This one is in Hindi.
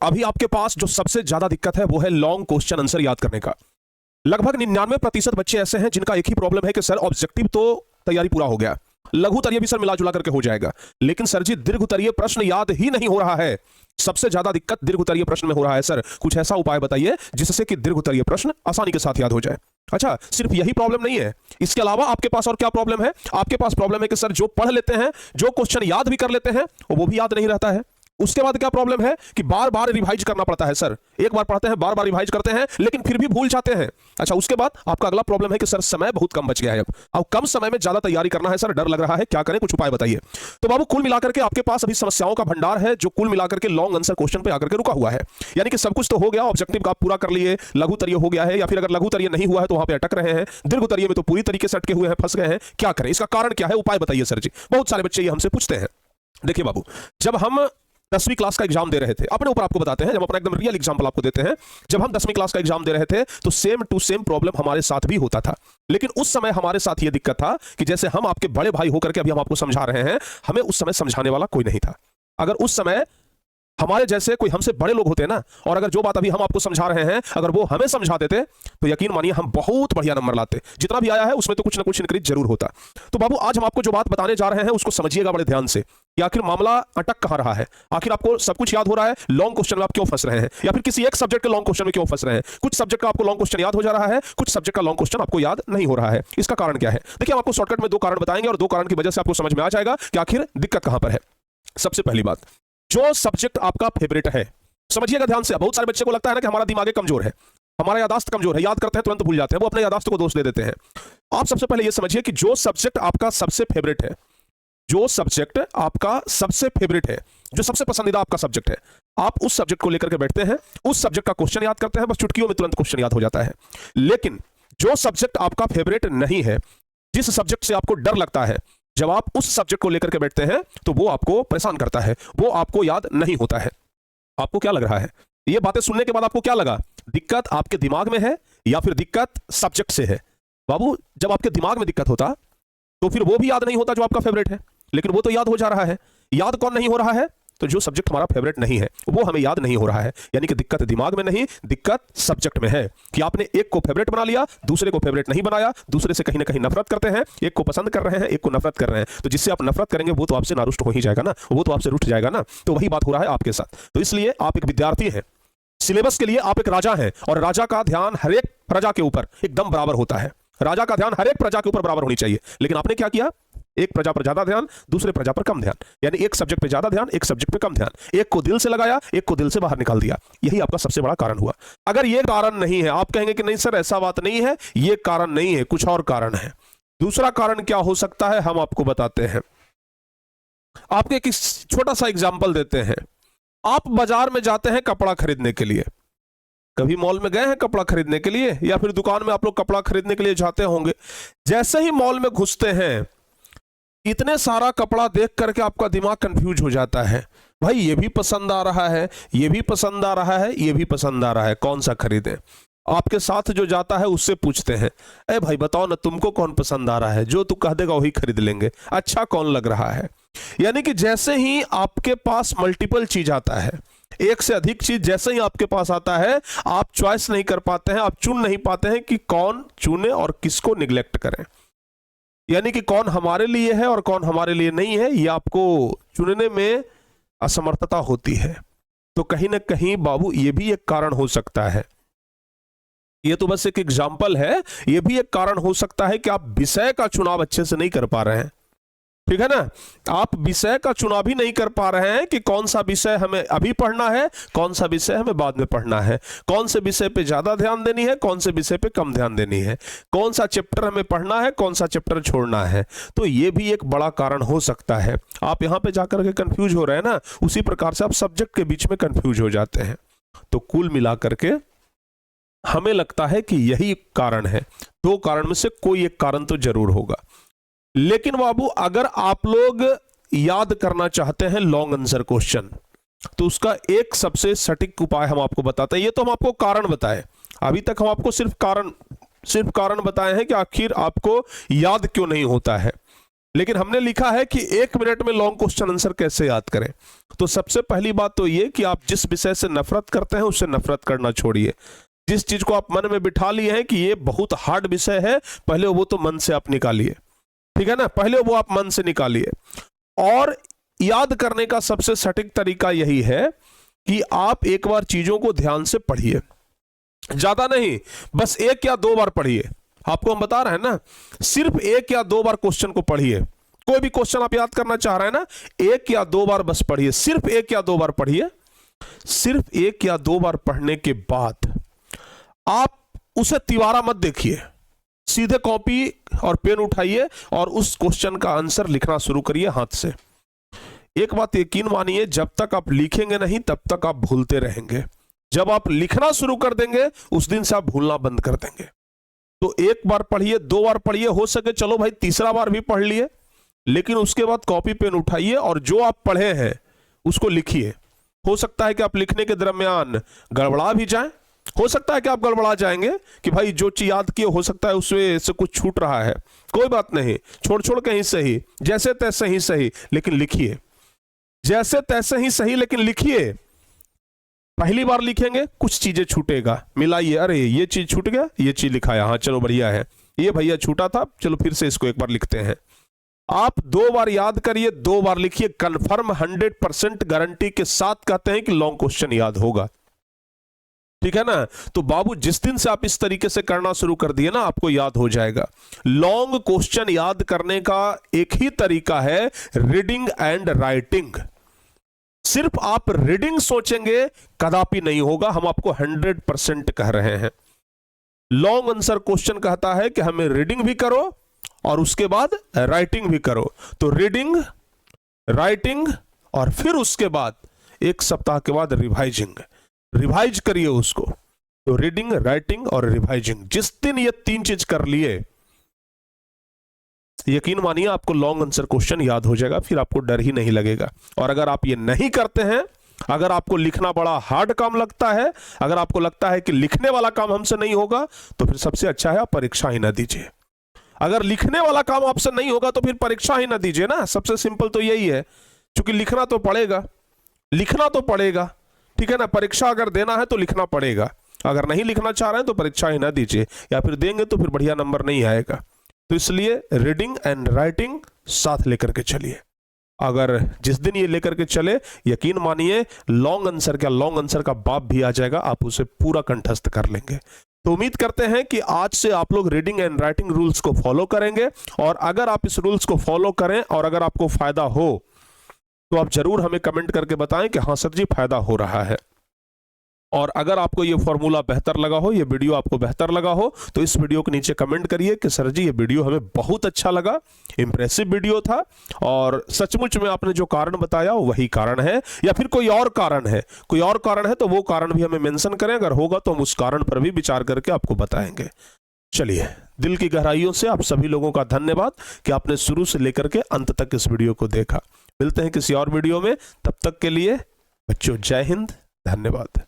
अभी आपके पास जो सबसे ज्यादा दिक्कत है वो है लॉन्ग क्वेश्चन आंसर याद करने का। लगभग 99% बच्चे ऐसे हैं जिनका एक ही प्रॉब्लम है कि सर ऑब्जेक्टिव तो तैयारी पूरा हो गया, लघु उत्तरीय भी सर मिला जुला करके हो जाएगा, लेकिन सर जी दीर्घ उत्तरीय प्रश्न याद ही नहीं हो रहा है। सबसे ज्यादा दिक्कत दीर्घ उत्तरीय प्रश्न में हो रहा है। सर कुछ ऐसा उपाय बताइए जिससे कि दीर्घ उत्तरीय प्रश्न आसानी के साथ याद हो जाए। अच्छा, सिर्फ यही प्रॉब्लम नहीं है, इसके अलावा आपके पास और क्या प्रॉब्लम है? आपके पास प्रॉब्लम है कि सर जो पढ़ लेते हैं, जो क्वेश्चन याद भी कर लेते हैं, वो भी याद नहीं रहता है। उसके बाद क्या प्रॉब्लम है कि बार बार रिवाइज करना पड़ता है। सर एक बार पढ़ते हैं, बार बार रिवाइज करते हैं, लेकिन फिर भी भूल जाते हैं। अच्छा, उसके बाद आपका अगला प्रॉब्लम है कि सर समय बहुत कम बच गया है, अब कम समय में ज्यादा तैयारी करना है, सर डर लग रहा है, क्या करें, कुछ उपाय बताइए। तो बाबू कुल मिलाकर के आपके पास अभी समस्याओं का भंडार है जो कुल मिलाकर के लॉन्ग आंसर क्वेश्चन पे आकर के रुका हुआ है। यानी कि सब कुछ तो हो गया, ऑब्जेक्टिव का आप पूरा कर लिए, लघु उत्तरीय हो गया है, या फिर अगर लघु उत्तरीय नहीं हुआ है तो वहां पे अटक रहे हैं, दीर्घ उत्तरीय में तो पूरी तरीके से अटके हुए हैं, फंस गए हैं, क्या करें, इसका कारण क्या है, उपाय बताइए सर जी। बहुत सारे बच्चे ये हमसे पूछते हैं। देखिए बाबू, जब हम 10वीं क्लास का एग्जाम दे रहे थे, अपने ऊपर आपको बताते हैं, जब अपना एकदम रियल एग्जांपल आपको देते हैं, जब हम 10वीं क्लास का एग्जाम दे रहे थे तो सेम टू सेम प्रॉब्लम हमारे साथ भी होता था। लेकिन उस समय हमारे साथ ये दिक्कत था कि जैसे हम आपके बड़े भाई होकर के अभी हम आपको समझा रहे हैं, हमें उस समय समझाने वाला कोई नहीं था। अगर उस समय हमारे जैसे कोई हमसे बड़े लोग होते ना, और अगर जो बात अभी हम आपको समझा रहे हैं अगर वो हमें समझा देते तो यकीन मानिए हम बहुत बढ़िया नंबर लाते। जितना भी आया है उसमें तो कुछ ना कुछ इंक्रीज जरूर होता। तो बाबू आज हम आपको जो बात बताने जा रहे हैं उसको समझिएगा बड़े ध्यान से कि आखिर मामला अटक कहां रहा है। आखिर आपको सब कुछ याद हो रहा है, लॉन्ग क्वेश्चन में आप क्यों फंस रहे हैं, या फिर किसी एक सब्जेक्ट के लॉन्ग क्वेश्चन में क्यों फंस रहे हैं। कुछ सब्जेक्ट का आपको लॉन्ग क्वेश्चन याद हो जा रहा है, कुछ सब्जेक्ट का लॉन्ग क्वेश्चन आपको याद नहीं हो रहा है। इसका कारण क्या है? देखिए हम आपको शॉर्टकट में 2 कारण बताएंगे और 2 कारण की वजह से आपको समझ में आ जाएगा कि आखिर दिक्कत कहां पर है। सबसे पहली बात, जो सब्जेक्ट आपका फेवरेट है, समझिएगा ध्यान से। बहुत सारे बच्चे को लगता है ना कि हमारा दिमाग कमजोर है, हमारा याददाश्त कमजोर है, याद करते हैं तुरंत भूल जाते हैं, वो अपने याददाश्त को दोष दे देते हैं। आप सबसे पहले ये समझिए कि जो सब्जेक्ट आपका सबसे फेवरेट है, जो सब्जेक्ट आपका सबसे फेवरेट है, जो सबसे पसंदीदा आपका सब्जेक्ट है, आप उस सब्जेक्ट को लेकर के बैठते हैं, उस सब्जेक्ट का क्वेश्चन याद करते हैं, बस चुटकियों में तुरंत क्वेश्चन याद हो जाता है। लेकिन जो सब्जेक्ट आपका फेवरेट नहीं है, जिस सब्जेक्ट से आपको डर लगता है, जब आप उस सब्जेक्ट को लेकर के बैठते हैं तो वो आपको परेशान करता है, वो आपको याद नहीं होता है। आपको क्या लग रहा है? ये बातें सुनने के बाद आपको क्या लगा? दिक्कत आपके दिमाग में है या फिर दिक्कत सब्जेक्ट से है? बाबू जब आपके दिमाग में दिक्कत होता तो फिर वो भी याद नहीं होता जो आपका फेवरेट है, लेकिन वो तो याद हो जा रहा है। याद कौन नहीं हो रहा है? तो जो सब्जेक्ट हमारा फेवरेट नहीं है वो हमें याद नहीं हो रहा है। यानी कि दिक्कत दिमाग में नहीं, दिक्कत सब्जेक्ट में है कि आपने एक को फेवरेट बना लिया, दूसरे को फेवरेट नहीं बनाया, दूसरे से कहीं ना कहीं नफरत करते हैं, एक को पसंद कर रहे हैं, एक को नफरत कर रहे हैं। तो जिससे आप नफरत करेंगे वो तो आपसे नारुष्ट हो ही जाएगा ना, वो तो आपसे रूठ जाएगा ना। तो वही बात हो रहा है आपके साथ। तो इसलिए आप एक विद्यार्थी हैं, सिलेबस के लिए आप एक राजा हैं, और राजा का ध्यान हर एक प्रजा के ऊपर एकदम बराबर होता है। राजा का ध्यान हर एक प्रजा के ऊपर बराबर होनी चाहिए। लेकिन आपने क्या किया? एक प्रजा पर ज्यादा ध्यान, दूसरे प्रजा पर कम ध्यान, यानी एक सब्जेक्ट पे ज्यादा ध्यान, एक सब्जेक्ट पे कम ध्यान, एक को दिल से लगाया, एक को दिल से बाहर निकाल दिया। यही आपका सबसे बड़ा कारण हुआ। अगर ये कारण नहीं है, आप कहेंगे कि नहीं सर ऐसा बात नहीं है, ये कारण नहीं है, कुछ और कारण है। दूसरा कारण क्या हो सकता है हम आपको बताते हैं। आपको एक छोटा सा एग्जाम्पल देते हैं। आप बाजार में जाते हैं कपड़ा खरीदने के लिए, कभी मॉल में गए हैं कपड़ा खरीदने के लिए, या फिर दुकान में आप लोग कपड़ा खरीदने के लिए जाते होंगे। जैसे ही मॉल में घुसते हैं, इतने सारा कपड़ा देख करके आपका दिमाग कंफ्यूज हो जाता है। भाई ये भी पसंद आ रहा है, ये भी पसंद आ रहा है, ये भी पसंद आ रहा है, कौन सा खरीदें? आपके साथ जो जाता है उससे पूछते हैं, अरे भाई बताओ ना तुमको कौन पसंद आ रहा है, जो तू कह देगा वही खरीद लेंगे, अच्छा कौन लग रहा है। यानी कि जैसे ही आपके पास मल्टीपल चीज आता है, एक से अधिक चीज जैसे ही आपके पास आता है, आप चॉइस नहीं कर पाते हैं, आप चुन नहीं पाते हैं कि कौन चुने और किसको निग्लेक्ट करें। यानी कि कौन हमारे लिए है और कौन हमारे लिए नहीं है, ये आपको चुनने में असमर्थता होती है। तो कहीं ना कहीं बाबू ये भी एक कारण हो सकता है। ये तो बस एक एग्जाम्पल है, ये भी एक कारण हो सकता है कि आप विषय का चुनाव अच्छे से नहीं कर पा रहे हैं। ठीक है ना, आप विषय का चुनाव भी नहीं कर पा रहे हैं कि कौन सा विषय हमें अभी पढ़ना है, कौन सा विषय हमें बाद में पढ़ना है, कौन से विषय पे ज्यादा ध्यान देनी है, कौन से विषय पे कम ध्यान देनी है, कौन सा चैप्टर हमें पढ़ना है, कौन सा चैप्टर छोड़ना है। तो ये भी एक बड़ा कारण हो सकता है। आप यहां पे जाकर के कंफ्यूज हो रहे हैं ना, उसी प्रकार से आप सब्जेक्ट के बीच में कंफ्यूज हो जाते हैं। तो कुल मिलाकर के हमें लगता है कि यही कारण है। 2 कारण में से कोई एक कारण तो जरूर होगा। लेकिन बाबू अगर आप लोग याद करना चाहते हैं लॉन्ग आंसर क्वेश्चन, तो उसका एक सबसे सटीक उपाय हम आपको बताते हैं। ये तो हम आपको कारण बताए, अभी तक हम आपको सिर्फ कारण बताए हैं कि आखिर आपको याद क्यों नहीं होता है। लेकिन हमने लिखा है कि 1 मिनट में लॉन्ग क्वेश्चन आंसर कैसे याद करें। तो सबसे पहली बात तो ये कि आप जिस विषय से नफरत करते हैं उससे नफरत करना छोड़िए। जिस चीज को आप मन में बिठा लिए हैं कि ये बहुत हार्ड विषय है, पहले वो तो मन से आप निकालिए, ठीक है ना, पहले वो आप मन से निकालिए। और याद करने का सबसे सटीक तरीका यही है कि आप एक बार चीजों को ध्यान से पढ़िए, ज्यादा नहीं, बस 1 या 2 बार पढ़िए। आपको हम बता रहे हैं ना, सिर्फ 1 या 2 बार क्वेश्चन को पढ़िए। कोई भी क्वेश्चन आप याद करना चाह रहे हैं ना, 1 या 2 बार बस पढ़िए, सिर्फ 1 या 2 बार पढ़िए। सिर्फ 1 या 2 बार पढ़ने के बाद आप उसे तिवारा मत देखिए, सीधे कॉपी और पेन उठाइए और उस क्वेश्चन का आंसर लिखना शुरू करिए हाथ से। एक बात यकीन मानिए, जब तक आप लिखेंगे नहीं तब तक आप भूलते रहेंगे। जब आप लिखना शुरू कर देंगे उस दिन से आप भूलना बंद कर देंगे। तो 1 बार पढ़िए, 2 बार पढ़िए, हो सके चलो भाई तीसरा बार भी पढ़ लिए, लेकिन उसके बाद कॉपी पेन उठाइए और जो आप पढ़े हैं उसको लिखिए। हो सकता है कि आप लिखने के दरमियान गड़बड़ा भी जाएं, हो सकता है कि आप गड़बड़ा जाएंगे कि भाई जो चीज याद किए हो सकता है उसमें से कुछ छूट रहा है, कोई बात नहीं, छोड़ छोड़ के ही सही, जैसे तैसे ही सही, लेकिन लिखिए। जैसे तैसे ही सही लेकिन लिखिए। पहली बार लिखेंगे कुछ चीजें छूटेगा, मिलाइए, अरे ये चीज छूट गया, ये चीज लिखाया, हाँ चलो बढ़िया है, ये भैया छूटा था, चलो फिर से इसको एक बार लिखते हैं। आप 2 बार याद करिए, 2 बार लिखिए, कंफर्म 100% गारंटी के साथ कहते हैं कि लॉन्ग क्वेश्चन याद होगा, ठीक है ना। तो बाबू जिस दिन से आप इस तरीके से करना शुरू कर दिए ना, आपको याद हो जाएगा। लॉन्ग क्वेश्चन याद करने का एक ही तरीका है, रीडिंग एंड राइटिंग। सिर्फ आप रीडिंग सोचेंगे कदापि नहीं होगा, हम आपको 100% कह रहे हैं। लॉन्ग आंसर क्वेश्चन कहता है कि हमें रीडिंग भी करो और उसके बाद राइटिंग भी करो। तो रीडिंग, राइटिंग और फिर उसके बाद 1 सप्ताह के बाद रिवाइजिंग, रिवाइज करिए उसको। तो रीडिंग, राइटिंग और रिवाइजिंग, जिस दिन ये 3 चीज कर लिए, यकीन मानिए आपको लॉन्ग आंसर क्वेश्चन याद हो जाएगा, फिर आपको डर ही नहीं लगेगा। और अगर आप ये नहीं करते हैं, अगर आपको लिखना बड़ा हार्ड काम लगता है, अगर आपको लगता है कि लिखने वाला काम हमसे नहीं होगा, तो फिर सबसे अच्छा है आप परीक्षा ही ना दीजिए। अगर लिखने वाला काम आपसे नहीं होगा तो फिर परीक्षा ही ना दीजिए ना, सबसे सिंपल तो यही है। क्योंकि लिखना तो पड़ेगा, लिखना तो पड़ेगा, ठीक है ना। परीक्षा अगर देना है तो लिखना पड़ेगा, अगर नहीं लिखना चाह रहे हैं तो परीक्षा ही ना दीजिए, या फिर देंगे तो फिर बढ़िया नंबर नहीं आएगा। तो इसलिए रीडिंग एंड राइटिंग साथ लेकर के चलिए। अगर जिस दिन ये लेकर के चले, यकीन मानिए लॉन्ग आंसर का बाप भी आ जाएगा, आप उसे पूरा कंठस्थ कर लेंगे। तो उम्मीद करते हैं कि आज से आप लोग रीडिंग एंड राइटिंग रूल्स को फॉलो करेंगे, और अगर आप इस रूल्स को फॉलो करें और अगर आपको फायदा हो तो आप जरूर हमें कमेंट करके बताएं कि हाँ सर जी फायदा हो रहा है। और अगर आपको ये फॉर्मूला बेहतर लगा हो, ये वीडियो आपको बेहतर लगा हो, तो इस वीडियो के नीचे कमेंट करिए कि सर जी ये वीडियो हमें बहुत अच्छा लगा, इंप्रेसिव वीडियो था, और सचमुच में आपने जो कारण बताया वही कारण है, या फिर कोई और कारण है, कोई और कारण है तो वो कारण भी हमें मेंशन करें, अगर होगा तो हम उस कारण पर भी विचार करके आपको बताएंगे। चलिए, दिल की गहराइयों से आप सभी लोगों का धन्यवाद कि आपने शुरू से लेकर के अंत तक इस वीडियो को देखा। मिलते हैं किसी और वीडियो में, तब तक के लिए बच्चों जय हिंद, धन्यवाद।